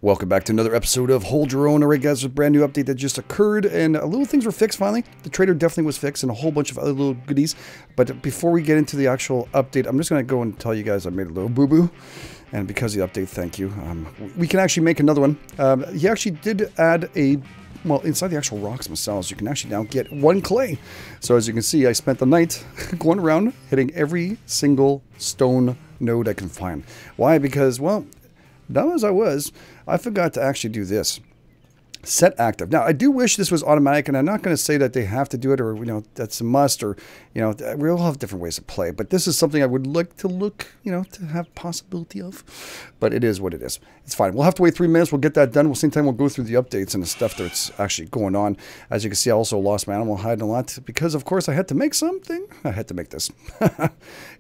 Welcome back to another episode of Hold Your Own. Alright guys, a brand new update that just occurred and little things were fixed finally. The trader definitely was fixed and a whole bunch of other little goodies. But before we get into the actual update, I'm just going to go and tell you guys I made a little boo-boo. And because of the update, thank you. We can actually make another one. He actually did add a... Well, inside the actual rocks themselves, you can actually now get one clay. So as you can see, I spent the night going around hitting every single stone node I can find. Why? Because, well, dumb as I was, I forgot to actually do this. Set active. Now, I do wish this was automatic, and I'm not going to say that they have to do it, or, you know, that's a must, or, you know, we all have different ways to play. But this is something I would like to look, you know, to have possibility of. But it is what it is. It's fine. We'll have to wait 3 minutes. We'll get that done. We'll same time we'll go through the updates and the stuff that's actually going on. As you can see, I also lost my animal hide a lot because, of course, I had to make something. I had to make this.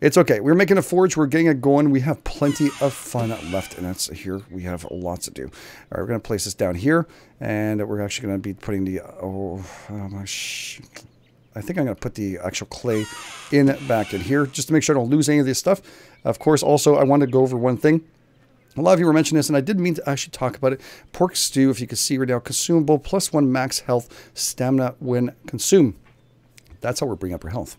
It's okay. We're making a forge. We're getting it going. We have plenty of fun left in it. Here we have lots to do. All right, we're going to place this down here. And we're actually going to be putting the, I think I'm going to put the actual clay back in here just to make sure I don't lose any of this stuff. Of course, also, I want to go over one thing. A lot of you were mentioning this, and I didn't mean to actually talk about it. Pork stew, if you can see right now, consumable, +1 max health, stamina when consumed. That's how we're bringing up our health.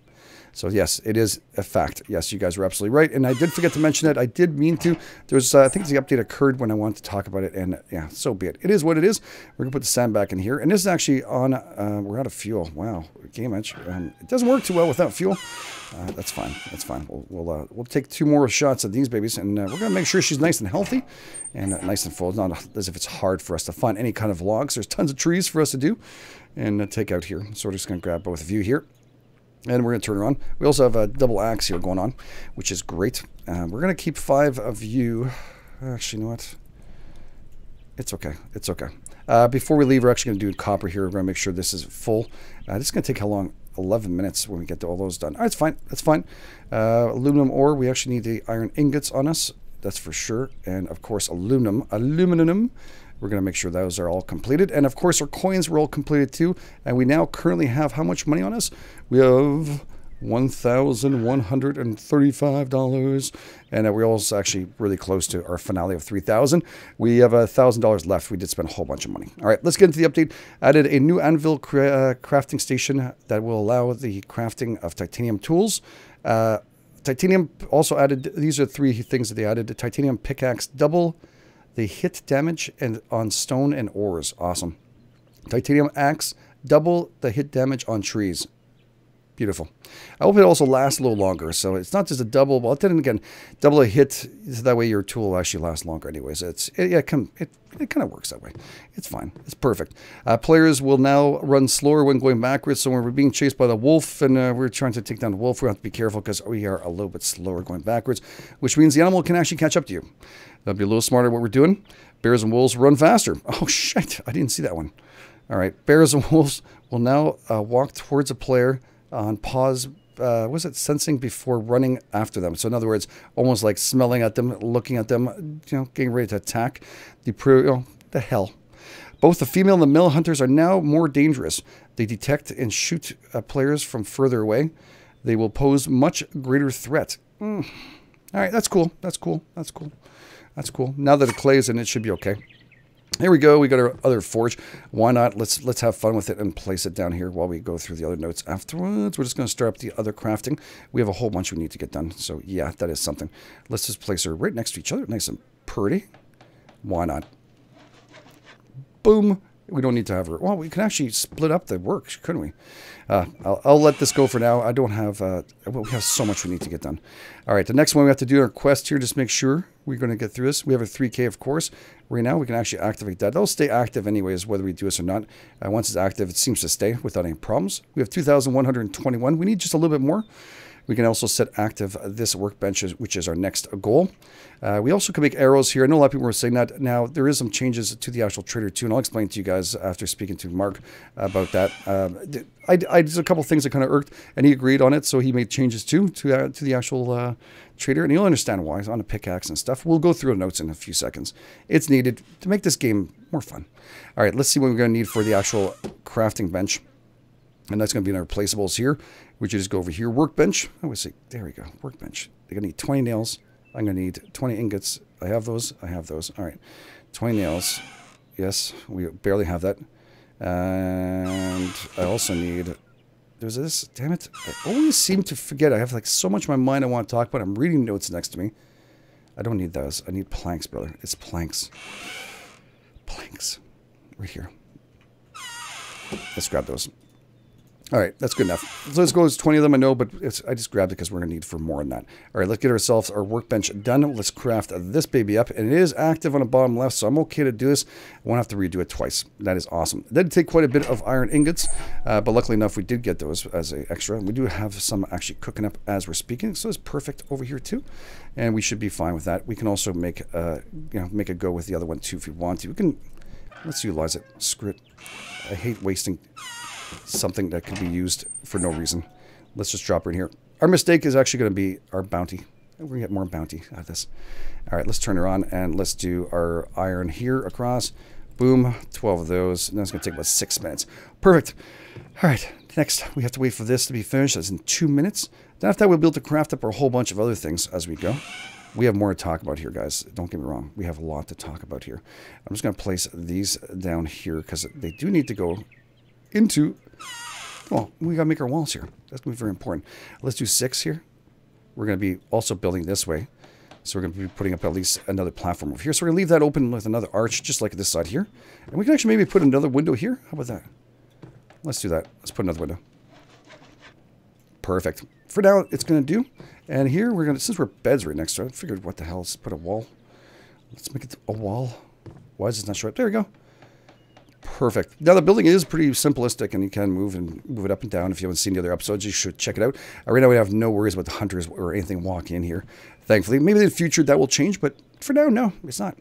So yes, it is a fact. Yes, you guys are absolutely right. And I did forget to mention that. I did mean to. There's, I think the update occurred when I wanted to talk about it. And yeah, so be it. It is what it is. We're going to put the sand back in here. And this is actually on, we're out of fuel. Wow, GameEdged. It doesn't work too well without fuel. That's fine. That's fine. We'll take 2 more shots of these babies. And we're going to make sure she's nice and healthy and nice and full. It's not as if it's hard for us to find any kind of logs. There's tons of trees for us to do and take out here. So we're just going to grab both of you here. And we're going to turn her on. We also have a double axe here going on, which is great. We're going to keep 5 of you. Actually, you know what? It's okay. It's okay. Before we leave, we're actually going to do copper here. We're going to make sure this is full. This is going to take how long? 11 minutes when we get to all those done. All right, it's fine. That's fine. Aluminum ore. We actually need the iron ingots on us. That's for sure. And, of course, aluminum. We're going to make sure those are all completed. And, of course, our coins were all completed, too. And we now currently have how much money on us? We have $1,135. And we're also actually really close to our finale of $3,000. We have $1,000 left. We did spend a whole bunch of money. All right, let's get into the update. Added a new anvil crafting station that will allow the crafting of titanium tools. Titanium also added, these are 3 things that they added. The titanium pickaxe double the hit damage and on stone and ores. Awesome. Titanium axe, double the hit damage on trees. Beautiful. I hope it also lasts a little longer. So it's not just a double, but then again, double a hit. So that way your tool will actually last longer anyways. It kind of works that way. It's fine. It's perfect. Players will now run slower when going backwards. So when we're being chased by the wolf and we're trying to take down the wolf, we have to be careful because we are a little bit slower going backwards, which means the animal can actually catch up to you. That'll be a little smarter what we're doing. Bears and wolves run faster. Oh, shit. I didn't see that one. All right. Bears and wolves will now walk towards a player on pause. Was it sensing before running after them? So in other words, almost like smelling at them, looking at them, you know, getting ready to attack. The hell. Both the female and the male hunters are now more dangerous. They detect and shoot players from further away. They will pose much greater threat. All right, that's cool. That's cool. That's cool. That's cool. Now that the clay is in, it should be okay. Here we go. We got our other forge. Why not? Let's have fun with it and place it down here while we go through the other notes afterwards. We're just going to start up the other crafting. We have a whole bunch we need to get done. So yeah, that is something. Let's just place her right next to each other. Nice and pretty. Why not? Boom. We don't need to have her. Well, we can actually split up the work, couldn't we? I'll let this go for now. I don't have... we have so much we need to get done. All right, the next one we have to do our quest here. Just make sure we're going to get through this. We have a 3K, of course. Right now, we can actually activate that. That'll stay active anyways, whether we do this or not. Once it's active, it seems to stay without any problems. We have 2,121. We need just a little bit more. We can also set active this workbench, which is our next goal. We also can make arrows here. I know a lot of people were saying that. Now, there is some changes to the actual trader too, and I'll explain to you guys after speaking to Mark about that. There's a couple things that kind of irked, and he agreed on it, so he made changes too to the actual trader, and you'll understand why. It's on a pickaxe and stuff. We'll go through the notes in a few seconds. It's needed to make this game more fun. All right, let's see what we're going to need for the actual crafting bench. And that's going to be in our placeables here. We just go over here. Workbench. I would say, there we go. Workbench. They're going to need 20 nails, I'm going to need 20 ingots. I have those. I have those. All right. 20 nails. Yes, we barely have that. And I also need... There's this. Damn it. I always seem to forget. I have like so much in my mind I want to talk about. I'm reading notes next to me. I don't need those. I need planks, brother. It's planks. Planks. Right here. Let's grab those. All right, that's good enough. So let's go. It's 20 of them, I know, but I just grabbed it because we're going to need for more than that. All right, let's get ourselves our workbench done. Let's craft this baby up. And it is active on the bottom left, so I'm okay to do this. I won't have to redo it twice. That is awesome. It did take quite a bit of iron ingots, but luckily enough, we did get those as an extra. We do have some actually cooking up as we're speaking, so it's perfect over here too. And we should be fine with that. We can also make make a go with the other one too if we want to. We can, let's utilize it. Screw it. I hate wasting something that could be used for no reason. Let's just drop it in here. Our mistake is actually going to be our bounty. We're going to get more bounty out of this. All right, let's turn her on and let's do our iron here across. Boom, 12 of those. And that's going to take about 6 minutes. Perfect. All right, next we have to wait for this to be finished. That's in 2 minutes. Then after that, we'll be able to craft up a whole bunch of other things as we go. We have more to talk about here, guys. Don't get me wrong. We have a lot to talk about here. I'm just going to place these down here because they do need to go into... Well, we got to make our walls here. That's going to be very important. Let's do 6 here. We're going to be also building this way. So we're going to be putting up at least another platform over here. So we're going to leave that open with another arch, just like this side here. And we can actually maybe put another window here. How about that? Let's do that. Let's put another window. Perfect. For now, it's going to do. And here we're going to, since we're beds right next to it, I figured what the hell, let's put a wall. Let's make it a wall. Why is this not showing up? There we go. Perfect. Now the building is pretty simplistic and you can move it up and down. If you haven't seen the other episodes, you should check it out. Right now we have no worries about the hunters or anything walking in here. Thankfully, maybe in the future that will change, but for now, no, it's not.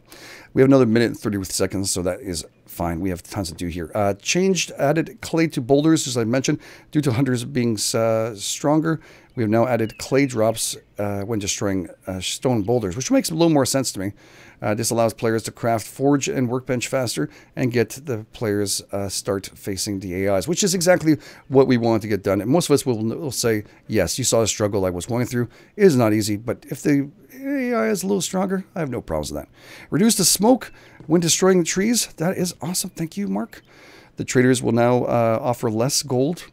We have another minute and 30 seconds, so that is fine. We have tons to do here. Added clay to boulders, as I mentioned, due to hunters being stronger. We have now added clay drops when destroying stone boulders, which makes a little more sense to me. This allows players to craft forge and workbench faster and get the players start facing the AIs, which is exactly what we want to get done. And most of us will say, yes, you saw the struggle I was going through. It is not easy, but if the AI is a little stronger, I have no problems with that. Reduce the smoke when destroying the trees. That is awesome. Thank you, Mark. The traders will now offer less gold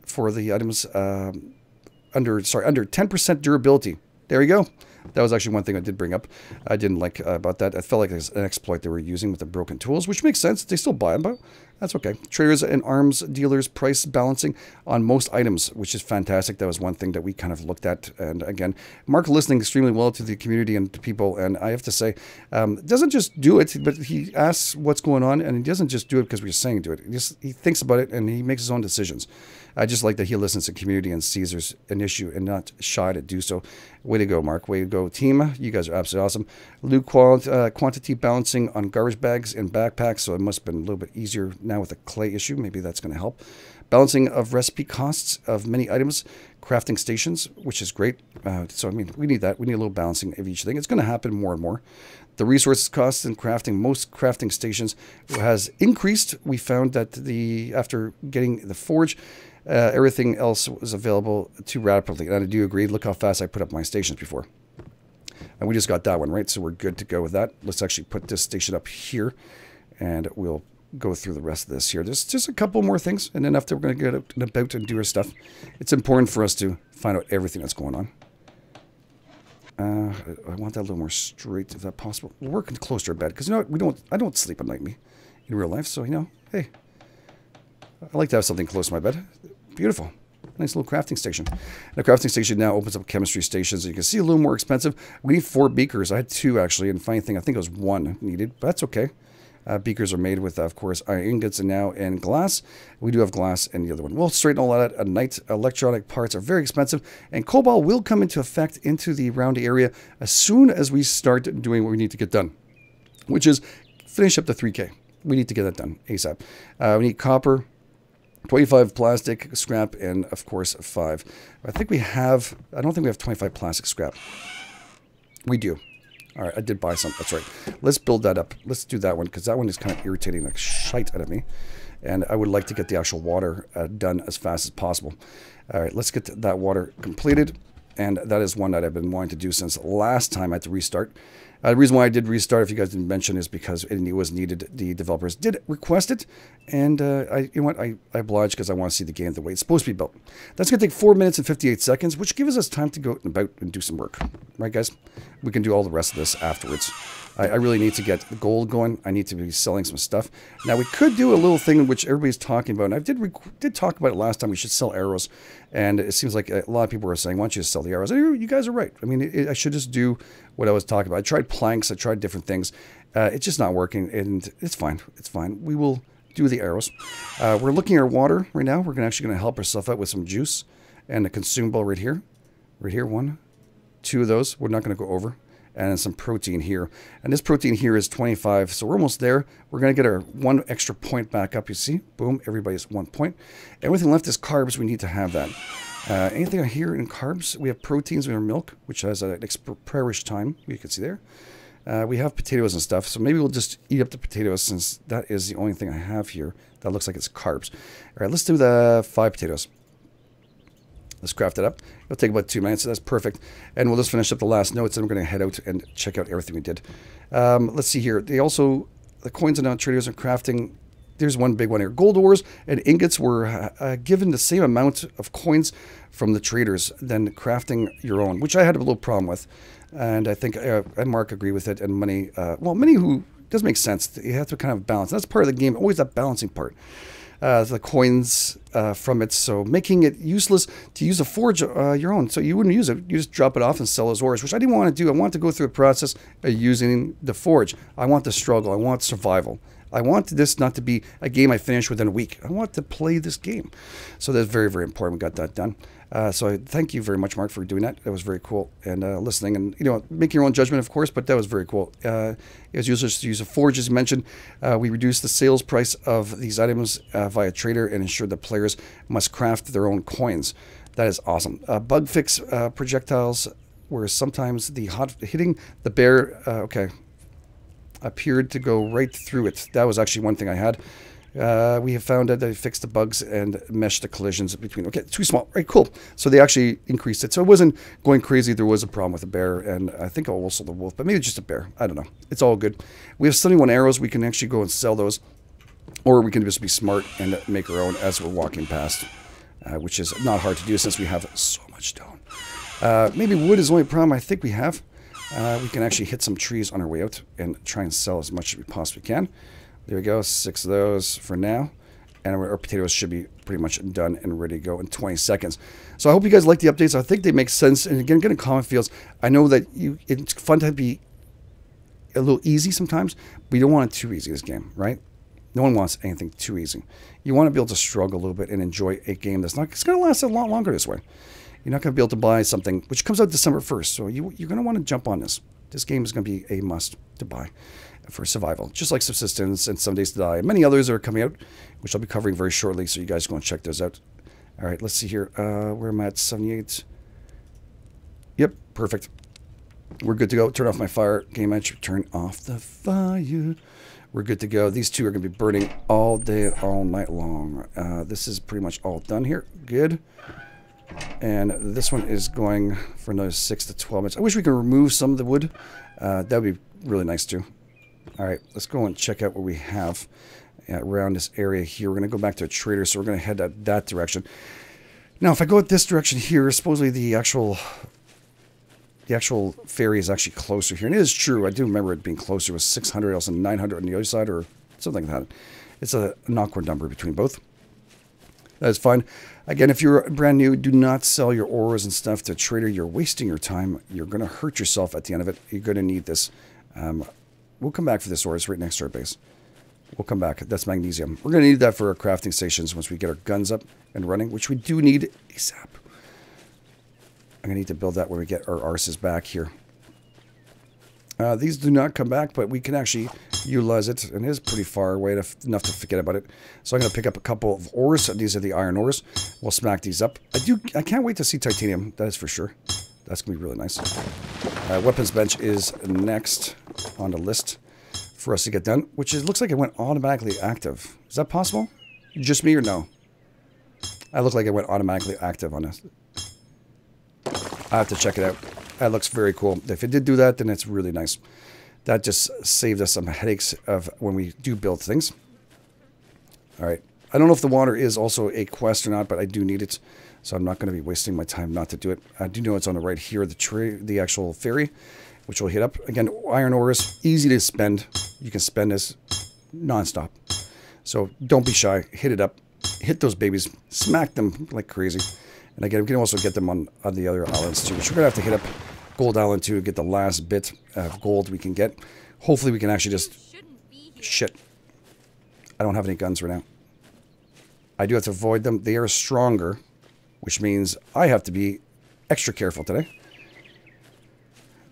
for the items under 10% durability. There you go. That was actually one thing I did bring up. I didn't like about that. I felt like it's an exploit they were using with the broken tools, which makes sense. They still buy them, but that's okay. Traders and arms dealers price balancing on most items, which is fantastic. That was one thing that we kind of looked at. And again, Mark listening extremely well to the community and to people. And I have to say, doesn't just do it, but he asks what's going on. And he doesn't just do it because we're saying do it. He thinks about it and he makes his own decisions. I just like that he listens to community and sees there's an issue and not shy to do so. Way to go, Mark. Way to go, team. You guys are absolutely awesome. Loot quantity balancing on garbage bags and backpacks, so it must have been a little bit easier now with the clay issue. Maybe that's going to help. Balancing of recipe costs of many items, crafting stations, which is great. So, I mean, we need that. We need a little balancing of each thing. It's going to happen more and more. The resources costs in crafting most crafting stations has increased. We found that after getting the forge, everything else was available too rapidly. And I do agree. Look how fast I put up my stations before. And we just got that one, right? So we're good to go with that. Let's actually put this station up here. And we'll go through the rest of this here. There's just a couple more things. And then after we're going to get out and about and do our stuff. It's important for us to find out everything that's going on. I want that a little more straight, if that's possible. We're working close to our bed. Because, you know what? I don't sleep at night in real life. So, you know, hey. I like to have something close to my bed. Beautiful. Nice little crafting station. The crafting station now opens up chemistry stations. You can see a little more expensive. We need 4 beakers. I had 2 actually. And funny thing, I think it was 1 needed. But that's okay. Beakers are made with, of course, iron ingots and now in glass. We do have glass in the other one. We'll straighten all that out at night. Electronic parts are very expensive. And cobalt will come into effect into the round area as soon as we start doing what we need to get done. Which is finish up the 3K. We need to get that done ASAP. We need copper. 25 plastic scrap and of course 5. I don't think we have 25 plastic scrap. We do. All right, I did buy some. That's right. Let's build that up. Let's do that one because that one is kind of irritating the shite out of me. And I would like to get the actual water done as fast as possible. All right, let's get that water completed. And that is one that I've been wanting to do since last time I had to restart. The reason why I did restart, if you guys didn't mention, is because it was needed. The developers did request it, and you know what? I obliged because I want to see the game the way it's supposed to be built. That's going to take 4 minutes and 58 seconds, which gives us time to go out and about and do some work. Right, guys? We can do all the rest of this afterwards. I really need to get the gold going. I need to be selling some stuff. Now, we could do a little thing which everybody's talking about, and I did talk about it last time. We should sell arrows, and it seems like a lot of people are saying, why don't you just sell the arrows? You guys are right. I mean, I should just do what I was talking about. I tried planks. I tried different things. It's just not working, and it's fine. It's fine. We will do the arrows. We're looking at our water right now. We're actually going to help ourselves out with some juice and a consumable right here. Right here, 1, 2 of those. We're not going to go over. And some protein here. And this protein here is 25. So we're almost there. We're going to get our 1 extra point back up. You see? Boom. Everybody's 1 point. Everything left is carbs. We need to have that. Anything here in carbs? We have proteins in our milk, which has an expiration time. You can see there. We have potatoes and stuff. So maybe we'll just eat up the potatoes since that is the only thing I have here that looks like it's carbs. All right, let's do the 5 potatoes. Let's craft it up. It'll take about 2 minutes. So that's perfect. And we'll just finish up the last notes, and we're going to head out and check out everything we did. Let's see here. They also, the coins and now traders are crafting. There's one big one here. Gold ores and ingots were given the same amount of coins from the traders than crafting your own, which I had a little problem with. And I think Mark agreed with it. And money, well, money who does make sense. You have to kind of balance. That's part of the game. Always that balancing part. The coins from it, so making it useless to use a forge your own. So you wouldn't use it. You just drop it off and sell as ores, which I didn't want to do. I wanted to go through the process of using the forge. I want the struggle. I want survival. I want this not to be a game I finish within a week. I want to play this game. So that's very, very important. We got that done. So I thank you very much, Mark, for doing that. That was very cool. And listening and, you know, make your own judgment, of course, but that was very cool. As users to use a forge, as mentioned, we reduced the sales price of these items via trader and ensured that players must craft their own coins. That is awesome. Bug fix projectiles where sometimes the hitting the bear, appeared to go right through it. That was actually one thing I had. We have found that they fixed the bugs and meshed the collisions between. Okay, too small. Right, cool. So they actually increased it. So it wasn't going crazy. There was a problem with the bear, and I think also the wolf, but maybe just a bear. I don't know. It's all good. We have 71 arrows. We can actually go and sell those, or we can just be smart and make our own as we're walking past, which is not hard to do since we have so much stone. Maybe wood is the only problem I think we have. We can actually hit some trees on our way out and try and sell as much as we possibly can. There we go, 6 of those for now. And our potatoes should be pretty much done and ready to go in 20 seconds. So I hope you guys like the updates. I think they make sense. And again, getting comment fields. I know that it's fun to be a little easy sometimes, but you don't want it too easy, this game, right? No one wants anything too easy. You want to be able to struggle a little bit and enjoy a game that's not, it's going to last a lot longer this way. You're not going to be able to buy something, which comes out December 1st. So you're going to want to jump on this. This game is going to be a must to buy for survival, just like Subsistence and Some Days to Die. And many others are coming out, which I'll be covering very shortly, so you guys go and check those out. All right, let's see here. Where am I at? 78. Yep, perfect. We're good to go. Turn off my fire. GameEdged, turn off the fire. We're good to go. These two are going to be burning all day, all night long. This is pretty much all done here. Good. And this one is going for another 6 to 12 minutes. I wish we could remove some of the wood. That would be really nice too. All right, let's go and check out what we have around this area here. We're going to go back to a trader, so we're going to head that direction. Now, if I go this direction here, supposedly the actual ferry is actually closer here. And it is true. I do remember it being closer. It was 600, else 900 on the other side, or something like that. It's an awkward number between both. That is fine. Again, if you're brand new, do not sell your ores and stuff to a trader. You're wasting your time. You're going to hurt yourself at the end of it. You're going to need this. We'll come back for this ore. It's right next to our base. We'll come back. That's magnesium. We're going to need that for our crafting stations once we get our guns up and running, which we do need ASAP. I'm going to need to build that when we get our arses back here. These do not come back, but we can actually utilize it, and it is pretty far away enough to forget about it. So I'm going to pick up a couple of ores. These are the iron ores. We'll smack these up. I can't wait to see titanium. That is for sure. That's going to be really nice. Weapons bench is next on the list for us to get done, which looks like it went automatically active. Is that possible? Just me or no? I look like it went automatically active on this. I have to check it out. That looks very cool. If it did do that, then it's really nice. That just saved us some headaches of when we do build things. All right. I don't know if the water is also a quest or not, but I do need it. So I'm not going to be wasting my time not to do it. I do know it's on the right here, the actual ferry, which we'll hit up. Again, iron ore is easy to spend. You can spend this nonstop. So don't be shy. Hit it up. Hit those babies. Smack them like crazy. And again, we can also get them on the other islands too. Which we're going to have to hit up Gold Island too to get the last bit of gold we can get. Hopefully we can actually just... Shit. I don't have any guns right now. I do have to avoid them. They are stronger, which means I have to be extra careful today.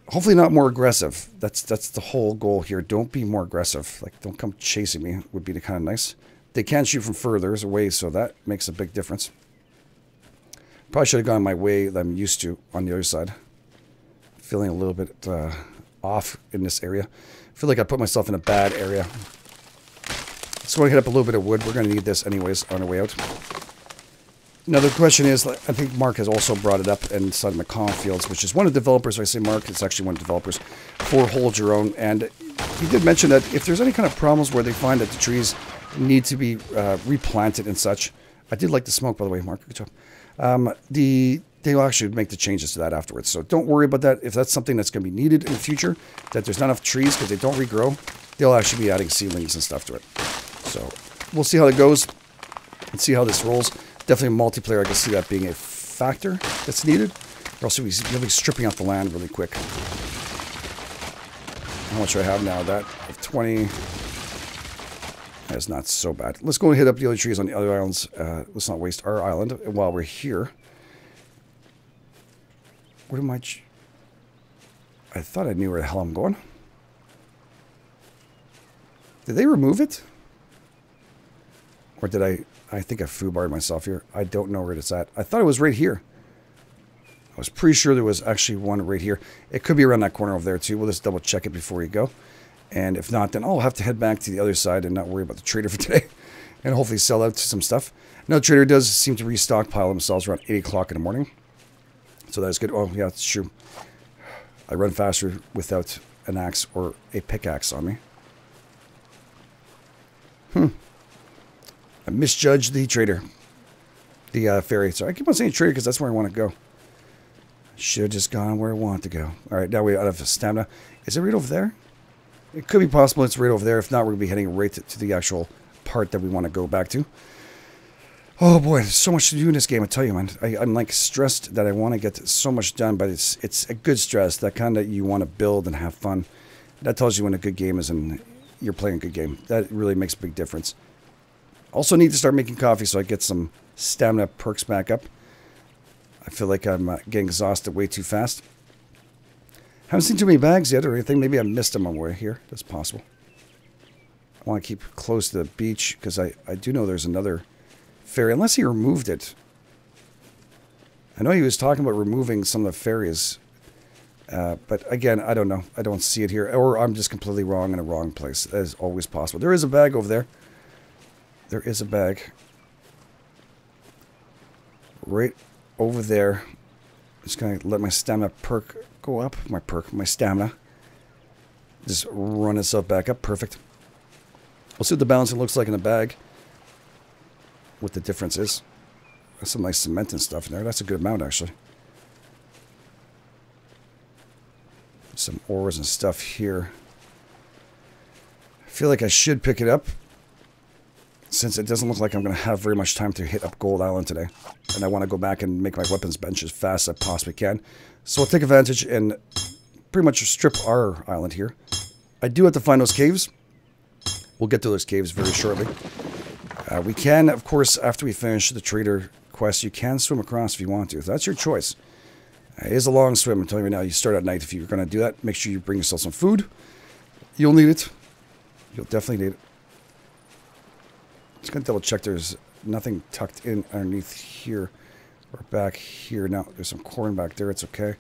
Hopefully not more aggressive. That's the whole goal here. Don't be more aggressive. Like, don't come chasing me would be kind of nice. They can shoot from further away, so that makes a big difference. Probably should have gone my way that I'm used to on the other side. Feeling a little bit off in this area. I feel like I put myself in a bad area. Let's go and hit up a little bit of wood. We're going to need this anyways on our way out. Now the question is, I think Mark has also brought it up inside of McCall Fields, which is one of the developers. I say Mark, it's actually one of the developers for Hold Your Own. And he did mention that if there's any kind of problems where they find that the trees need to be replanted and such. I did like the smoke, by the way, Mark. Good job. They'll actually make the changes to that afterwards. So don't worry about that. If that's something that's going to be needed in the future, that there's not enough trees because they don't regrow, they'll actually be adding seedlings and stuff to it. So we'll see how it goes and see how this rolls. Definitely multiplayer, I can see that being a factor that's needed. Or else you'll be stripping out the land really quick. How much do I have now? That 20. That's not so bad. Let's go and hit up the other trees on the other islands. Let's not waste our island while we're here. Where am I? I thought I knew where the hell I'm going. Did they remove it? Or did I think I foobarred myself here. I don't know where it's at. I thought it was right here. I was pretty sure there was actually one right here. It could be around that corner over there too. We'll just double check it before you go. And if not, then I'll have to head back to the other side and not worry about the trader for today. And hopefully sell out some stuff. Now the trader does seem to restockpile themselves around 8 o'clock in the morning. So that's good. Oh, yeah, it's true. I run faster without an axe or a pickaxe on me. I misjudged the trader. The ferry. So I keep on saying trader because that's where I want to go. Should have just gone where I want to go. All right, now we're out of stamina. Is it right over there? It could be possible it's right over there. If not, we're going to be heading right to the actual part that we want to go back to. Oh boy, there's so much to do in this game, I tell you, man. I'm like stressed that I want to get so much done, but it's a good stress. That kind of you want to build and have fun. That tells you when a good game is and you're playing a good game. That really makes a big difference. Also need to start making coffee so I get some stamina perks back up. I feel like I'm getting exhausted way too fast. Haven't seen too many bags yet or anything. Maybe I missed them on the way here. That's possible. I want to keep close to the beach because I do know there's another ferry. Unless he removed it. I know he was talking about removing some of the ferries. But again, I don't know. I don't see it here. Or I'm just completely wrong in a wrong place. That is always possible. There is a bag over there. There is a bag. Right over there. Just going to let my stamina perk go up. My stamina. Just run itself back up. Perfect. We'll see what the balancing looks like in the bag. What the difference is. There's some nice cement and stuff in there. That's a good amount, actually. Some ores and stuff here. I feel like I should pick it up. Since it doesn't look like I'm going to have very much time to hit up Gold Island today. And I want to go back and make my weapons bench as fast as I possibly can. So I'll take advantage and pretty much strip our island here. I do have to find those caves. We'll get to those caves very shortly. We can, of course, after we finish the trader quest, you can swim across if you want to. That's your choice. It is a long swim. I'm telling you right now, you start at night. If you're going to do that, make sure you bring yourself some food. You'll need it. You'll definitely need it. Just going to double check there's nothing tucked in underneath here or back here. No, there's some corn back there. It's okay.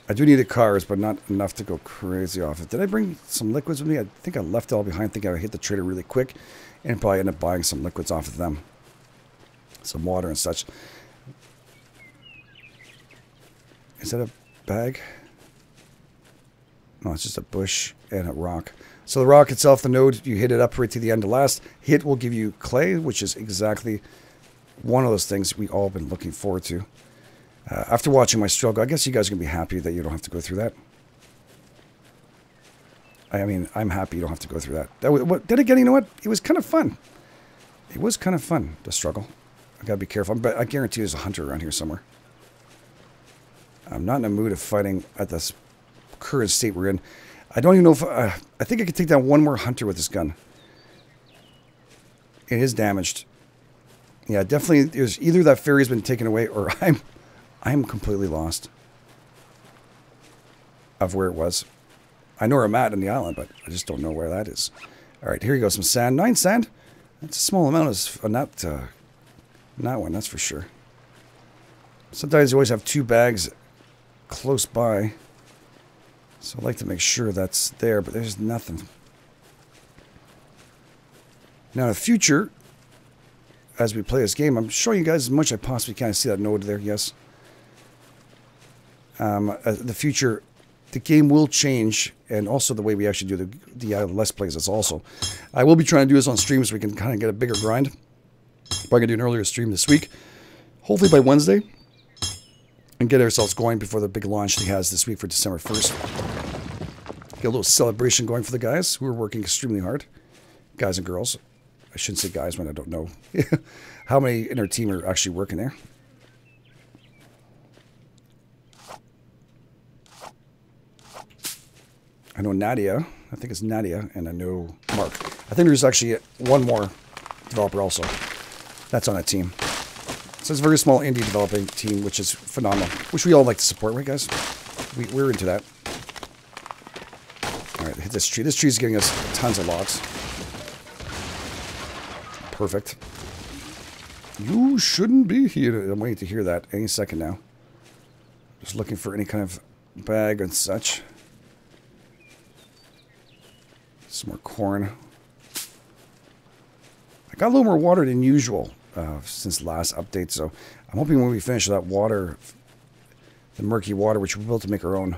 I do need the cars, but not enough to go crazy off it. Did I bring some liquids with me? I think I left it all behind. I think I hit the trader really quick and probably end up buying some liquids off of them. Some water and such. Is that a bag? No, it's just a bush and a rock. So the rock itself, the node, you hit it up right to the end. The last hit will give you clay, which is exactly one of those things we all been looking forward to. After watching my struggle, I guess you guys are going to be happy that you don't have to go through that. I mean, I'm happy you don't have to go through that. Then again, you know what? It was kind of fun. It was kind of fun, the struggle. I got to be careful. But I guarantee there's a hunter around here somewhere. I'm not in a mood of fighting at this current state we're in. I don't even know if... I think I could take down one more hunter with this gun. It is damaged. Yeah, definitely. There's either that ferry's been taken away or I'm completely lost of where it was. I know where I'm at on the island, but I just don't know where that is. All right, here you go. Some sand. 9 sand. That's a small amount on that one, that's for sure. Sometimes you always have 2 bags close by. So I like to make sure that's there, but there's nothing. Now in the future, as we play this game, I'm showing you guys as much as I possibly can. See that node there? Yes. The future, the game will change, and also the way we actually do the Let's Plays is also. I will be trying to do this on stream so we can kind of get a bigger grind. Probably going to do an earlier stream this week. Hopefully by Wednesday. And get ourselves going before the big launch he has this week for December 1st. Get a little celebration going for the guys who are working extremely hard. Guys and girls. I shouldn't say guys when I don't know how many in our team are actually working there. I know Nadia. I think it's Nadia. And I know Mark. I think there's actually one more developer also. That's on that team. So it's a very small indie developing team, which is phenomenal. Which we all like to support, right, guys? We're into that. All right, hit this tree. This tree is giving us tons of logs. Perfect. You shouldn't be here. I'm waiting to hear that any second now. Just looking for any kind of bag and such. Some more corn. I got a little more water than usual since last update, so I'm hoping when we finish that water, the murky water, which we're able to make our own.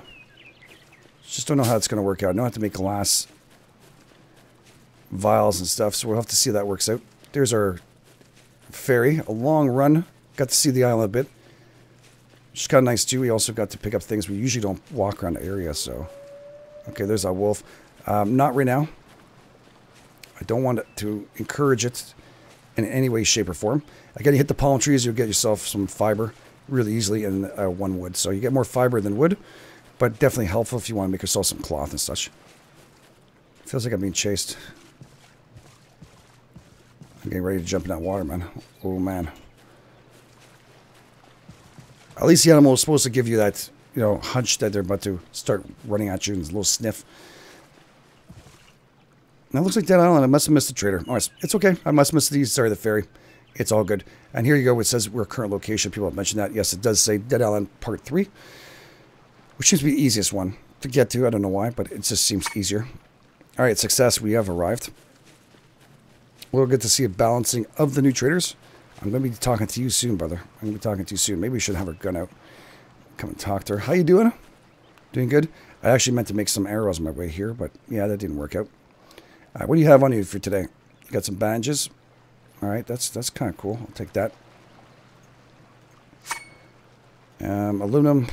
Just don't know how it's going to work out. I know how to make glass vials and stuff, so we'll have to see how that works out. There's our ferry, a long run. Got to see the island a bit. Just kind of nice too. We also got to pick up things we usually don't walk around the area, so. Okay, there's that wolf. Not right now. I don't want to encourage it in any way, shape, or form. Again, you hit the palm trees, you'll get yourself some fiber really easily and 1 wood. So you get more fiber than wood, but definitely helpful if you want to make yourself some cloth and such. Feels like I'm being chased. I'm getting ready to jump in that water, man. Oh, man. At least the animal is supposed to give you that, you know, hunch that they're about to start running at you and a little sniff. Now, it looks like Dead Island. I must have missed the trader. Oh, it's okay. I must have missed the ferry. It's all good. And here you go. It says we're current location. People have mentioned that. Yes, it does say Dead Island Part 3, which seems to be the easiest one to get to. I don't know why, but it just seems easier. All right, success. We have arrived. We'll get to see a balancing of the new traders. I'm going to be talking to you soon, brother. I'm going to be talking to you soon. Maybe we should have our gun out. Come and talk to her. How you doing? Doing good? I actually meant to make some arrows on my way here, but yeah, that didn't work out. What do you have on you for today? You got some bandages. All right, that's kind of cool. I'll take that. Aluminum.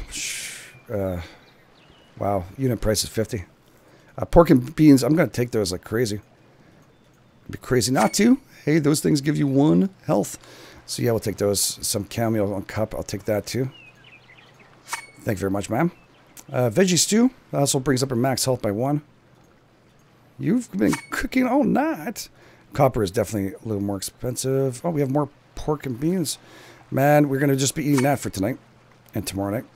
Wow, unit price is 50. Pork and beans. I'm gonna take those like crazy. It'd be crazy not to. Hey, those things give you 1 health. So yeah, we'll take those. Some cameo on cup. I'll take that too. Thank you very much, ma'am. Veggie stew. That also brings up our max health by 1. You've been cooking all night. Copper is definitely a little more expensive. Oh, we have more pork and beans. Man, we're going to just be eating that for tonight and tomorrow night.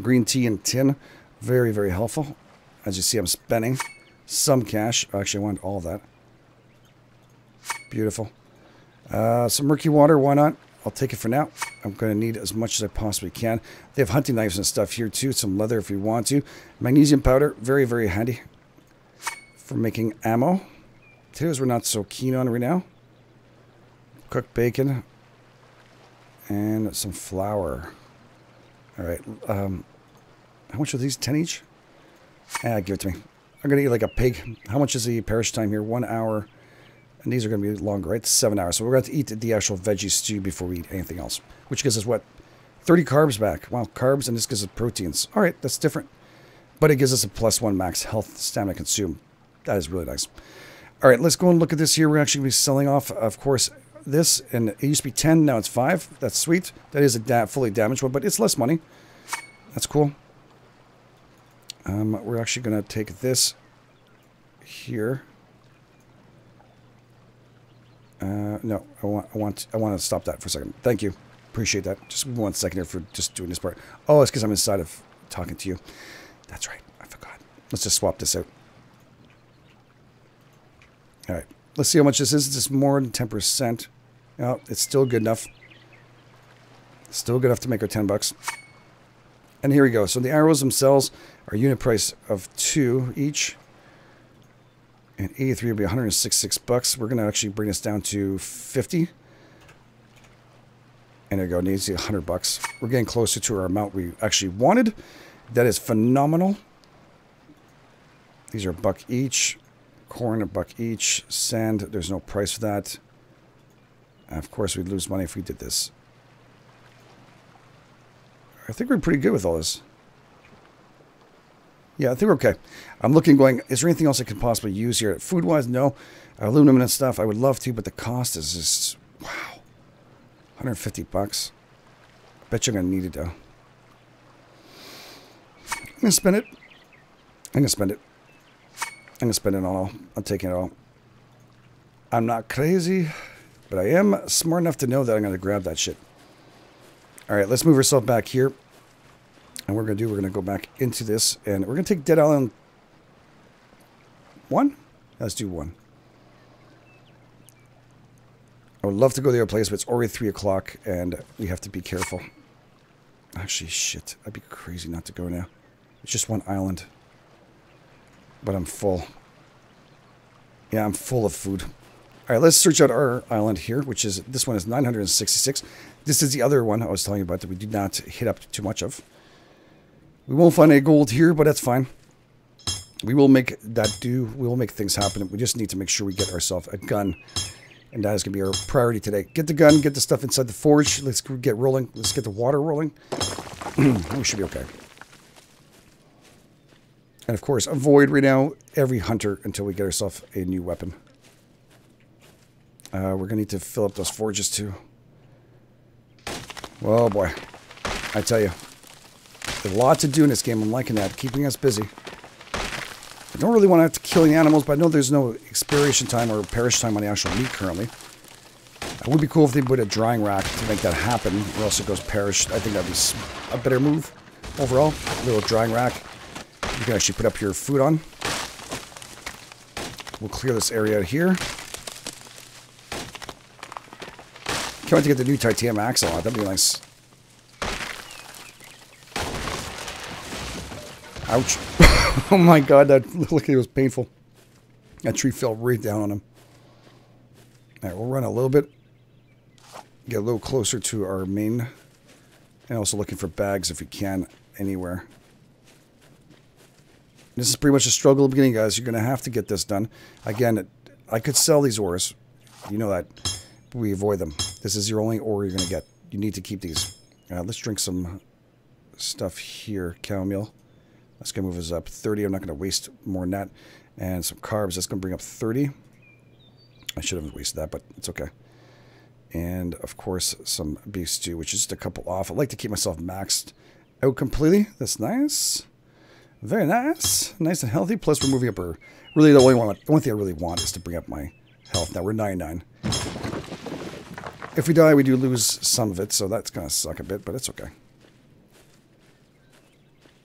Green tea and tin. Very, very helpful. As you see, I'm spending some cash. Actually, I want all of that. Beautiful. Some murky water. Why not? I'll take it for now. I'm going to need as much as I possibly can. They have hunting knives and stuff here too. Some leather if you want to. Magnesium powder. Very, very handy for making ammo. Potatoes we're not so keen on right now. Cooked bacon. And some flour. All right. How much are these? 10 each? Give it to me. I'm going to eat like a pig. How much is the perish time here? 1 hour. And these are going to be longer, right? 7 hours. So we're going to eat the actual veggie stew before we eat anything else. Which gives us what? 30 carbs back. Wow, carbs, and this gives us proteins. All right, that's different. But it gives us a +1 max health stamina consume. That is really nice. All right, let's go and look at this here. We're actually going to be selling off, of course, this. And it used to be 10, now it's 5. That's sweet. That is a fully damaged one, but it's less money. That's cool. We're actually going to take this here. No, I want to stop that for a second. Thank you. Appreciate that. Just 1 second here for just doing this part. Oh, it's because I'm inside of talking to you. That's right. I forgot. Let's just swap this out. All right. Let's see how much this is. It's just more than 10%. Oh, it's still good enough. Still good enough to make our 10 bucks. And here we go. So the arrows themselves are unit price of 2 each. And 83 will be 166 bucks. We're going to actually bring this down to 50. And there we go. Needs 100 bucks. We're getting closer to our amount we actually wanted. That is phenomenal. These are $1 each. Corn, $1 each. Sand, there's no price for that. And of course, we'd lose money if we did this. I think we're pretty good with all this. Yeah, I think we're okay. I'm looking going, is there anything else I could possibly use here? Food-wise, no. Aluminum and stuff, I would love to, but the cost is just, wow. 150 bucks. I bet you're going to need it, though. I'm going to spend it. I'm going to spend it. I'm going to spend it all. I'm taking it all. I'm not crazy, but I am smart enough to know that I'm going to grab that shit. All right, let's move ourselves back here. And we're going to go back into this, and we're going to take Dead Island 1? Let's do 1. I would love to go to the other place, but it's already 3 o'clock, and we have to be careful. Actually, shit. I'd be crazy not to go now. It's just 1 island. But I'm full. Yeah, I'm full of food. All right, let's search out our island here, which is, this one is 966. This is the other one I was telling you about that we did not hit up too much of. We won't find any gold here, but that's fine. We will make that do. We will make things happen. We just need to make sure we get ourselves a gun. And that is going to be our priority today. Get the gun, get the stuff inside the forge. Let's get rolling. Let's get the water rolling. We should be okay. And of course, avoid right now every hunter until we get ourselves a new weapon. We're going to need to fill up those forges too. Oh boy. I tell you. There's a lot to do in this game. I'm liking that. Keeping us busy. I don't really want to have to kill any animals, but I know there's no expiration time or perish time on the actual meat currently. It would be cool if they put a drying rack to make that happen, or else it goes perished. I think that'd be a better move overall. A little drying rack. You can actually put up your food on. We'll clear this area out here. Can't wait to get the new titanium axle on. That'd be nice. Ouch. Oh my god, that looked like it was painful. That tree fell right down on him. Alright, we'll run a little bit. Get a little closer to our main. And also looking for bags if we can anywhere. This is pretty much a struggle at the beginning, guys. You're going to have to get this done. Again, I could sell these ores. You know that. But we avoid them. This is your only ore you're going to get. You need to keep these. Let's drink some stuff here. Chamomile. That's going to move us up 30. I'm not going to waste more than that. And some carbs. That's going to bring up 30. I should have wasted that, but it's okay. And, of course, some beef stew, which is just a couple off. I like to keep myself maxed out completely. That's nice. Very nice. Nice and healthy. Plus, we're moving up our... Really, the only thing I really want is to bring up my health. Now, we're 99. If we die, we do lose some of it, so that's going to suck a bit, but it's okay.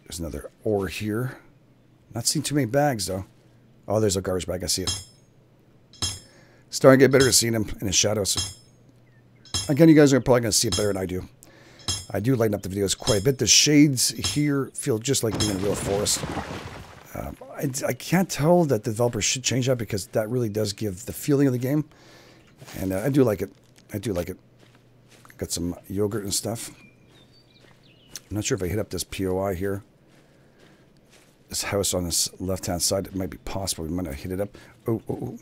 There's another ore here. Not seeing too many bags, though. Oh, there's a garbage bag. I see it. Starting to get better at seeing him in his shadows. Again, you guys are probably going to see it better than I do. I do lighten up the videos quite a bit. The shades here feel just like being in a real forest. I can't tell that the developers should change that because that really does give the feeling of the game. And I do like it. I do like it. Got some yogurt and stuff. I'm not sure if I hit up this POI here. This house on this left-hand side, it might be possible. We might not hit it up. Oh, oh, oh.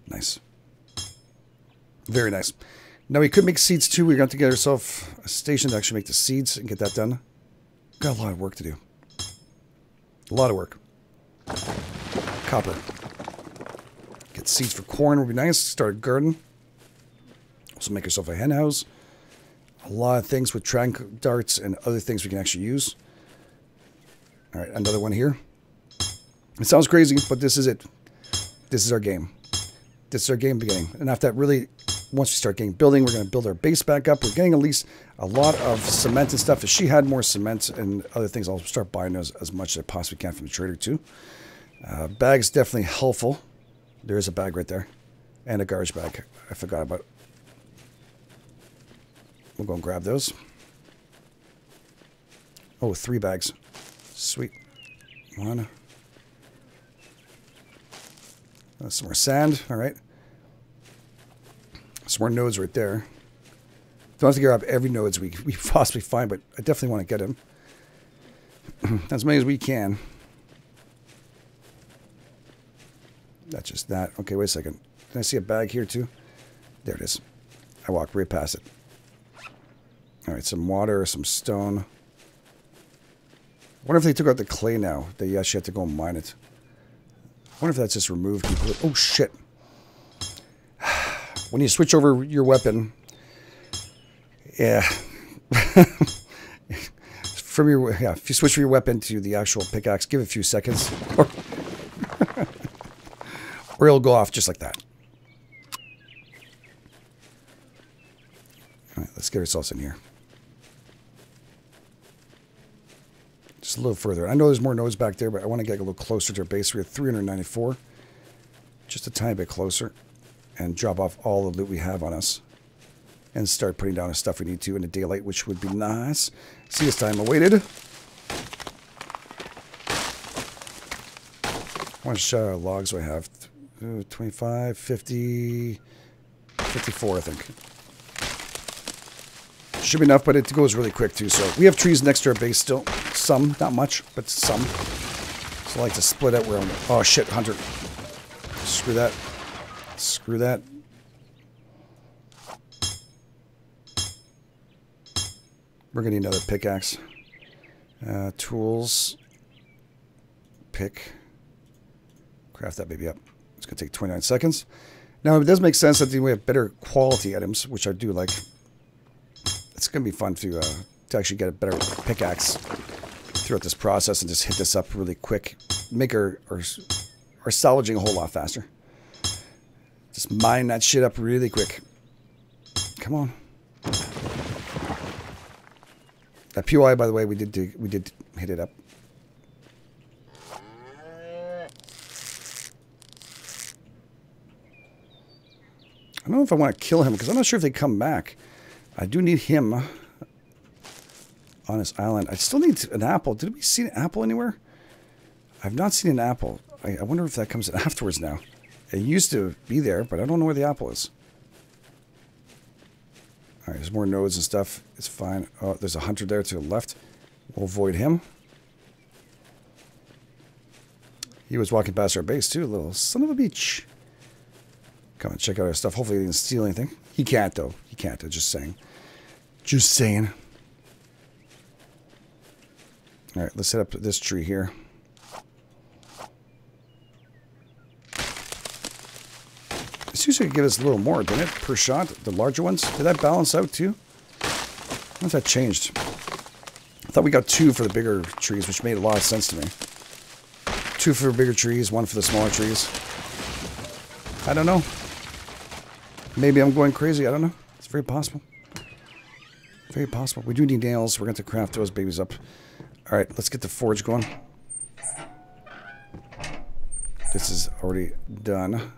Nice. Very nice. Now we could make seeds too. We're going to get ourselves a station to actually make the seeds and get that done. Got a lot of work to do. A lot of work. Copper. Get seeds for corn would be nice. Start a garden. Also make yourself a hen house. A lot of things with trank darts and other things we can actually use. All right, another one here. It sounds crazy, but this is it. This is our game. This is our game beginning. And after that, really, once we start getting building, we're going to build our base back up. We're getting at least a lot of cement and stuff. If she had more cement and other things, I'll start buying those as much as I possibly can from the trader too. Bags definitely helpful. There is a bag right there. And a garbage bag. I forgot about it. We'll go and grab those. Oh, 3 bags. Sweet. One. Some more sand. All right. Some more nodes right there. Don't have to grab every nodes we possibly find, but I definitely want to get them. As many as we can. That's just that. Okay, wait a second. Can I see a bag here too? There it is. I walked right past it. All right, some water, some stone. I wonder if they took out the clay now. They actually have to go and mine it. I wonder if that's just removed completely. Oh, shit. When you switch over your weapon, yeah. If you switch from your weapon to the actual pickaxe, give it a few seconds. Or it'll go off just like that. All right, let's get ourselves in here. Just a little further. I know there's more nodes back there, but I want to get a little closer to our base. We're at 394. Just a tiny bit closer. And drop off all the loot we have on us. And start putting down the stuff we need to in the daylight, which would be nice. See, this time awaited. How much logs do I have? 25, 50, 54, I think. Should be enough, but it goes really quick too. So we have trees next to our base still. Some, not much, but some. So I like to split out where I'm... Oh shit, Hunter. Screw that. Screw that. We're going to need another pickaxe. Tools. Pick. Craft that baby up. It's going to take 29 seconds. Now, it does make sense that we have better quality items, which I do like. It's going to be fun to actually get a better pickaxe throughout this process and just hit this up really quick. Make our salvaging a whole lot faster. Just mine that shit up really quick. Come on. That POI, by the way, we did hit it up. I don't know if I want to kill him because I'm not sure if they come back. I do need him on this island. I still need an apple. Did we see an apple anywhere? I've not seen an apple. I wonder if that comes afterwards now. It used to be there, but I don't know where the apple is. All right, there's more nodes and stuff. It's fine. Oh, there's a hunter there to the left. We'll avoid him. He was walking past our base, too. Little son of a bitch. Come and check out our stuff. Hopefully he didn't steal anything. He can't, though. He can't. I'm just saying. Just saying. All right, let's set up this tree here. This usually give us a little more, didn't it? Per shot, the larger ones. Did that balance out, too? I wonder if that changed. I thought we got 2 for the bigger trees, which made a lot of sense to me. 2 for bigger trees, 1 for the smaller trees. I don't know. Maybe I'm going crazy. I don't know. It's very possible. Very possible. We do need nails. We're going to craft those babies up. All right, let's get the forge going. This is already done.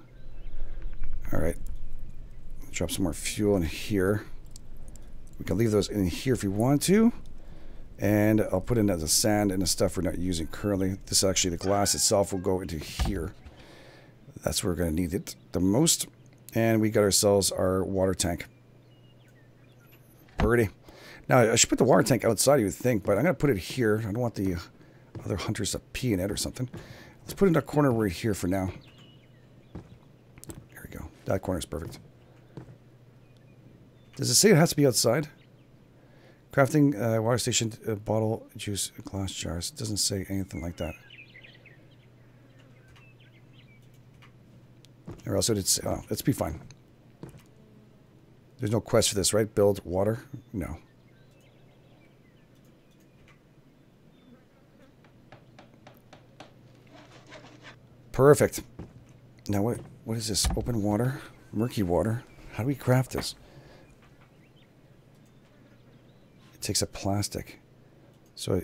All right. Drop some more fuel in here. We can leave those in here if we want to. And I'll put in the sand and the stuff we're not using currently. This actually, the glass itself will go into here. That's where we're going to need it the most. And we got ourselves our water tank. Pretty. Now, I should put the water tank outside, you would think, but I'm going to put it here. I don't want the other hunters to pee in it or something. Let's put it in a corner right here for now. There we go. That corner is perfect. Does it say it has to be outside? Crafting water station, bottle, juice, glass jars. It doesn't say anything like that. Or else it'd say, oh, let's be fine. There's no quest for this, right? Build water? No. Perfect. Now what is this? Open water? Murky water? How do we craft this? It takes a plastic. So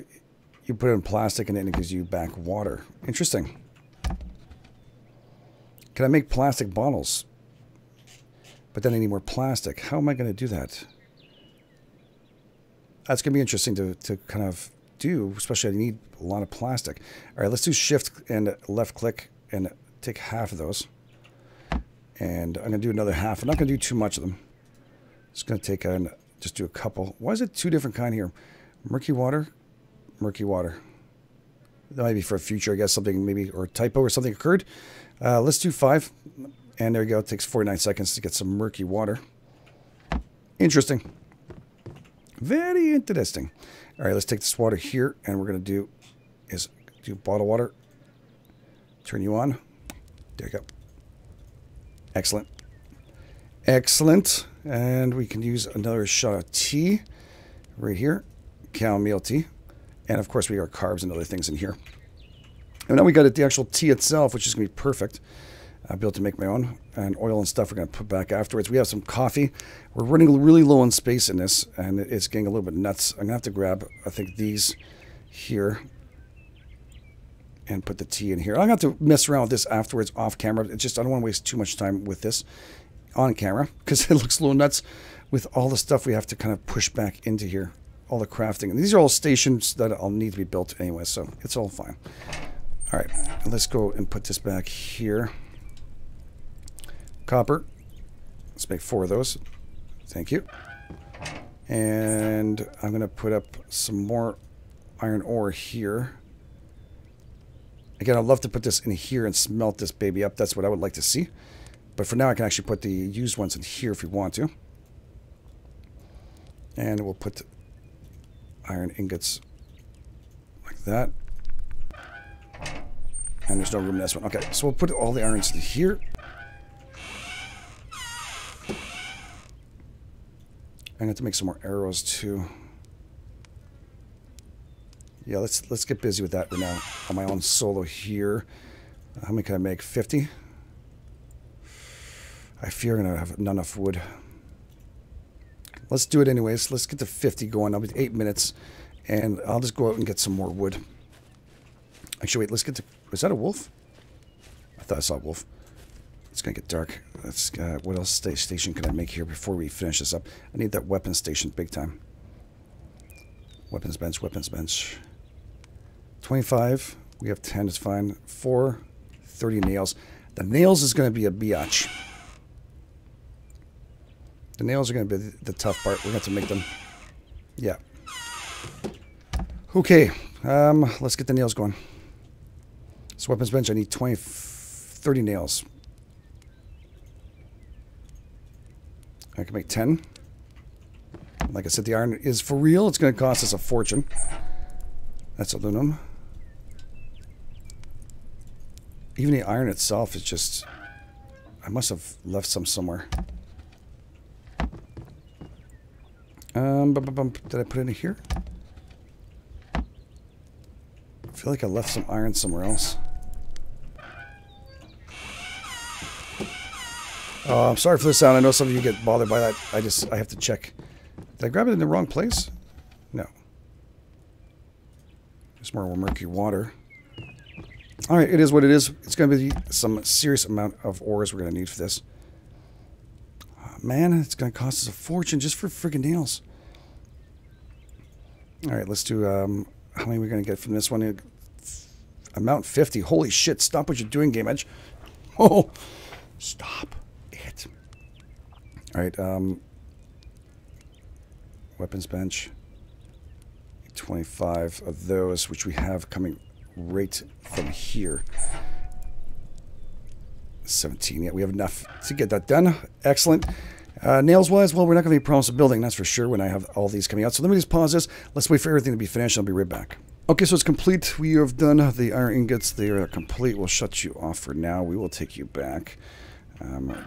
you put it in plastic and then it gives you back water. Interesting. Can I make plastic bottles? But then I need more plastic. How am I going to do that? That's going to be interesting to kind of do, especially I need a lot of plastic. All right, let's do shift and left click and take half of those. And I'm going to do another half. I'm not going to do too much of them. Just going to take and just do a couple. Why is it two different kind here? Murky water, murky water. That might be for a future, I guess, something maybe, or a typo or something occurred. Let's do 5. And there you go. It takes 49 seconds to get some murky water. Interesting. Very interesting. All right, let's take this water here, and we're going to do bottle water. Turn you on. There you go. Excellent. Excellent. And we can use another shot of tea right here. Chamomile tea. And, of course, we got carbs and other things in here. And now we got the actual tea itself, which is going to be perfect. I'll be able to make my own. And oil and stuff we're going to put back afterwards. We have some coffee. We're running really low on space in this, and it's getting a little bit nuts. I'm going to have to grab, I think, these here and put the tea in here. I'm going to have to mess around with this afterwards off camera. It's just I don't want to waste too much time with this on camera because it looks a little nuts with all the stuff we have to kind of push back into here. All the crafting. And these are all stations that I'll need to be built anyway, so it's all fine. All right, let's go and put this back here. Copper. Let's make 4 of those. Thank you. And I'm going to put up some more iron ore here. Again, I'd love to put this in here and smelt this baby up. That's what I would like to see. But for now, I can actually put the used ones in here if we want to. And we'll put iron ingots like that. And there's no room in this one. Okay, so we'll put all the irons in here. I'm going to have to make some more arrows too. Yeah, let's get busy with that right now on my own solo here. How many can I make? 50? I fear I'm going to have not enough wood. Let's do it anyways. Let's get to 50 going. I'll be 8 minutes. And I'll just go out and get some more wood. Actually, wait. Let's get to... Was that a wolf? I thought I saw a wolf. It's going to get dark. Let's, what else station can I make here before we finish this up? I need that weapons station big time. Weapons bench, weapons bench. 25. We have 10. It's fine. 4. 30 nails. The nails is going to be a biatch. The nails are going to be the tough part. We're going to have to make them. Yeah. Okay. Let's get the nails going. So weapons bench, I need 30 nails. I can make 10. Like I said, the iron is for real. It's going to cost us a fortune. That's aluminum. Even the iron itself is just... I must have left some somewhere. Did I put it in here? I feel like I left some iron somewhere else. Oh, I'm sorry for the sound. I know some of you get bothered by that. I have to check. Did I grab it in the wrong place? No. There's more murky water. All right, it is what it is. It's going to be some serious amount of ores we're going to need for this. Oh, man, it's going to cost us a fortune just for friggin' nails. All right, let's do... how many are we going to get from this one? Amount 50. Holy shit, stop what you're doing, GameEdged. Oh, stop it. All right, weapons bench. 25 of those, which we have coming right from here. 17. Yeah, we have enough to get that done. Excellent. Nails wise, well, we're not going to be promised a building, that's for sure, when I have all these coming out. So let me just pause this. Let's wait for everything to be finished. I'll be right back. Okay, so it's complete. We have done the iron ingots. They are complete. We'll shut you off for now. We will take you back.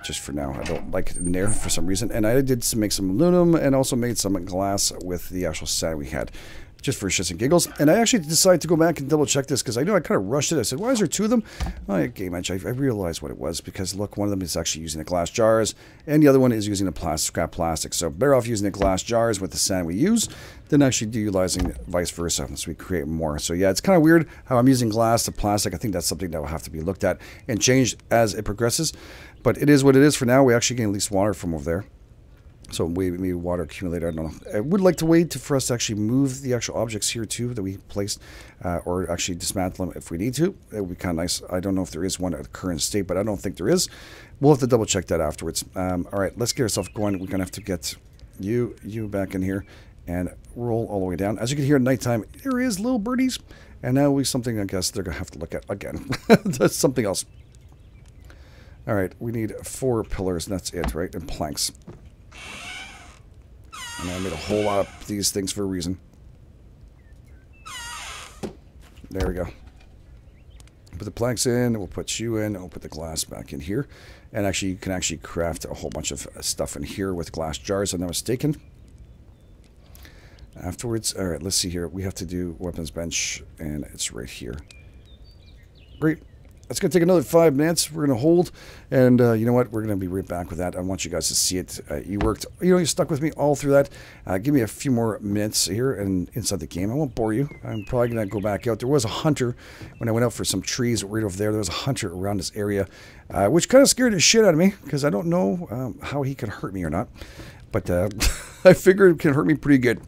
Just for now. I don't like it in there for some reason. And I did make some aluminum and also made some glass with the actual sand we had, just for shits and giggles. And I actually decided to go back and double check this because I knew I kind of rushed it. I said, why is there two of them? Oh, yeah, GameEdged. I realized what it was because look, one of them is actually using the glass jars and the other one is using the scrap plastic. So better off using the glass jars with the sand we use than actually utilizing vice versa. So we create more. So yeah, it's kind of weird how I'm using glass to plastic. I think that's something that will have to be looked at and changed as it progresses. But it is what it is for now. We actually gain at least water from over there. So maybe water accumulator, I don't know. I would like to wait for us to actually move the actual objects here too that we placed, or actually dismantle them if we need to. It would be kind of nice. I don't know if there is one at the current state, but I don't think there is. We'll have to double check that afterwards. All right, let's get ourselves going. We're going to have to get you back in here and roll all the way down. As you can hear at nighttime, there is little birdies. And now we something I guess they're going to have to look at again. That's something else. All right, we need 4 pillars, and that's it, right? And planks. And I made a whole lot of these things for a reason. There we go. Put the planks in, we'll put you in, and we'll put the glass back in here. And actually, you can actually craft a whole bunch of stuff in here with glass jars, if I'm not mistaken. Afterwards, all right, let's see here. We have to do weapons bench, and it's right here. Great. It's going to take another 5 minutes. We're going to hold, and you know what? We're going to be right back with that. I want you guys to see it. You worked, you stuck with me all through that. Give me a few more minutes here and inside the game. I won't bore you. I'm probably going to go back out. There was a hunter when I went out for some trees right over there. There was a hunter around this area, which kind of scared the shit out of me because I don't know how he could hurt me or not. But I figured it can hurt me pretty good.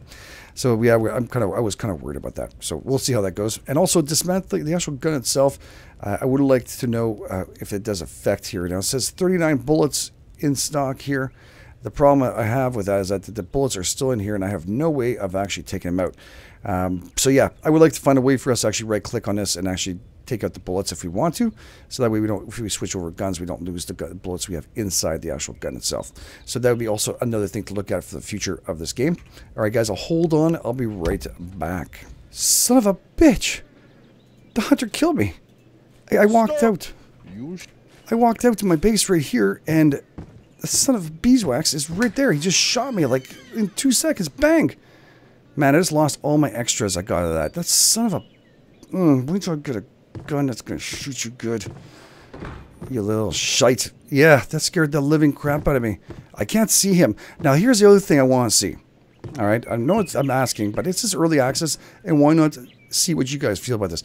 So yeah, I was kind of worried about that. So we'll see how that goes. And also dismantling the actual gun itself. I would like to know if it does affect here. Now it says 39 bullets in stock here. The problem I have with that is that the bullets are still in here, and I have no way of actually taking them out. So yeah, I would like to find a way for us to actually right-click on this and actually take out the bullets if we want to, so that way we don't, if we switch over guns, we don't lose the bullets we have inside the actual gun itself. So that would be also another thing to look at for the future of this game. All right, guys, I'll hold on. I'll be right back. Son of a bitch! The hunter killed me. I walked out. I walked out to my base right here, and the son of beeswax is right there. He just shot me like in 2 seconds. Bang! Man, I just lost all my extras I got out of that. That son of a... wait till I get a gun that's going to shoot you good. You little shite. Yeah, that scared the living crap out of me. I can't see him. Now, here's the other thing I want to see. All right? I know I'm asking, but it's just early access, and why not see what you guys feel about this?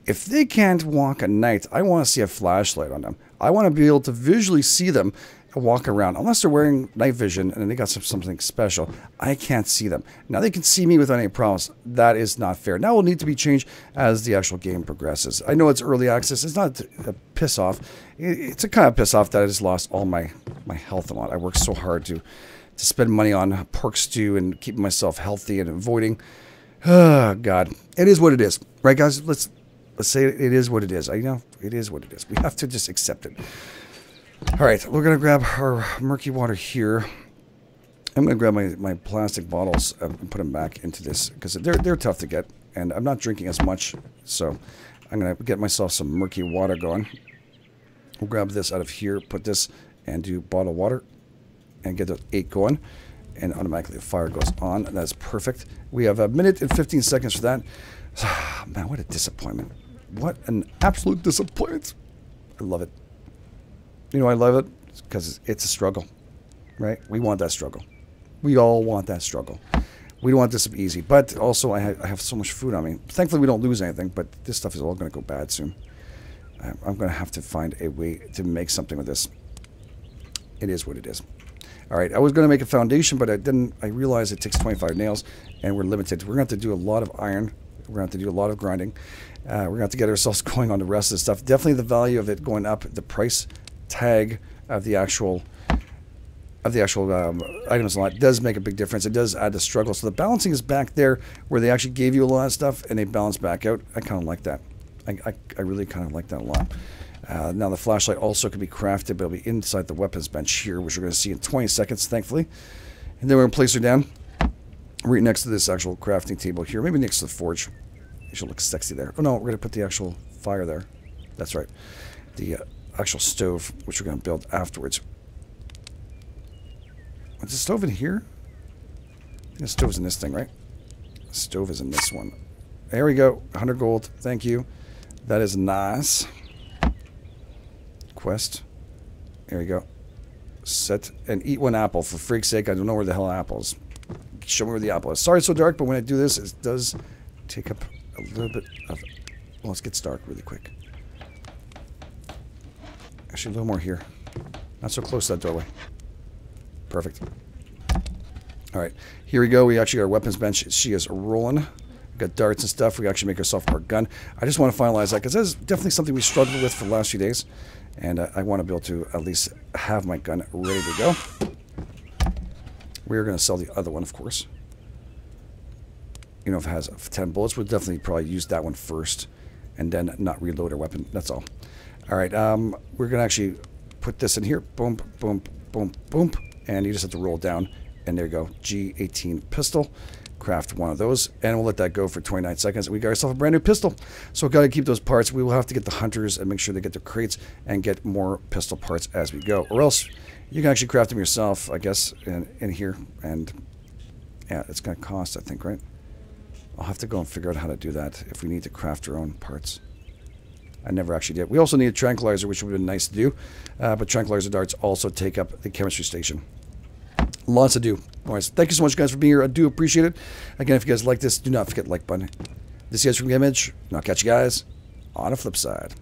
If they can't walk at night, I want to see a flashlight on them. I want to be able to visually see them walk around. Unless they're wearing night vision and they got something special, I can't see them. Now they can see me without any problems. That is not fair. That will need to be changed as the actual game progresses. I know it's early access. It's not a piss off. It's a kind of piss off that I just lost all my health a lot. I worked so hard to spend money on pork stew and keeping myself healthy and avoiding. Oh God, it is what it is, right, guys? Let's say it is what it is. I know it is what it is. We have to just accept it. All right, we're going to grab our murky water here. I'm going to grab my plastic bottles and put them back into this because they're tough to get, and I'm not drinking as much, so I'm going to get myself some murky water going. We'll grab this out of here, put this, and do bottled water, and get the 8 going, and automatically the fire goes on. That's perfect. We have 1 minute and 15 seconds for that. Man, what a disappointment. What an absolute disappointment. I love it. You know, I love it because it's a struggle, right? We want that struggle. We all want that struggle. We don't want this to be easy, but also I have so much food on me. Thankfully, we don't lose anything, but this stuff is all going to go bad soon. I'm going to have to find a way to make something with this. It is what it is. All right, I was going to make a foundation, but I didn't. I realized it takes 25 nails, and we're limited. We're going to have to do a lot of iron. We're going to have to do a lot of grinding. We're going to have to get ourselves going on the rest of the stuff. Definitely the value of it going up, the price tag of the actual of the actual items a lot. It does make a big difference. It does add the struggle. So the balancing is back there where they actually gave you a lot of stuff and they balance back out. I kind of like that. I really kind of like that a lot. Now the flashlight also can be crafted, but it'll be inside the weapons bench here, which we're going to see in 20 seconds, thankfully. And then we're going to place her down right next to this actual crafting table here. Maybe next to the forge. It should look sexy there. Oh no, we're going to put the actual fire there. That's right. The actual stove, which we're going to build afterwards. Is the stove in here? I think the stove's in this thing, right? The stove is in this one. There we go. 100 gold. Thank you. That is nice. Quest. There you go. Set and eat one apple. For freak's sake, I don't know where the hell apple is. Show me where the apple is. Sorry it's so dark, but when I do this, it does take up a little bit of... Well, let's get dark really quick. Actually, a little more here. Not so close to that doorway. Perfect. All right, here we go. We actually got our weapons bench. She is rolling. We've got darts and stuff. We actually make ourselves our gun. I just want to finalize that because that's definitely something we struggled with for the last few days. And I want to be able to at least have my gun ready to go. We're going to sell the other one, of course. You know, if it has 10 bullets, we'll definitely probably use that one first and then not reload our weapon. That's all. All right, we're going to actually put this in here. Boom, boom, boom, boom. And you just have to roll down. And there you go. G18 pistol. Craft one of those. And we'll let that go for 29 seconds. We got ourselves a brand new pistol. So we've got to keep those parts. We will have to get the hunters and make sure they get their crates and get more pistol parts as we go. Or else you can actually craft them yourself, I guess, in here. And yeah, it's going to cost, I think, right? I'll have to go and figure out how to do that if we need to craft our own parts. I never actually did. We also need a tranquilizer, which would have been nice to do. But tranquilizer darts also take up the chemistry station. Lots to do. Anyways, thank you so much, guys, for being here. I do appreciate it. Again, if you guys like this, do not forget the like button. This is from GameEdged, and I'll catch you guys on the flip side.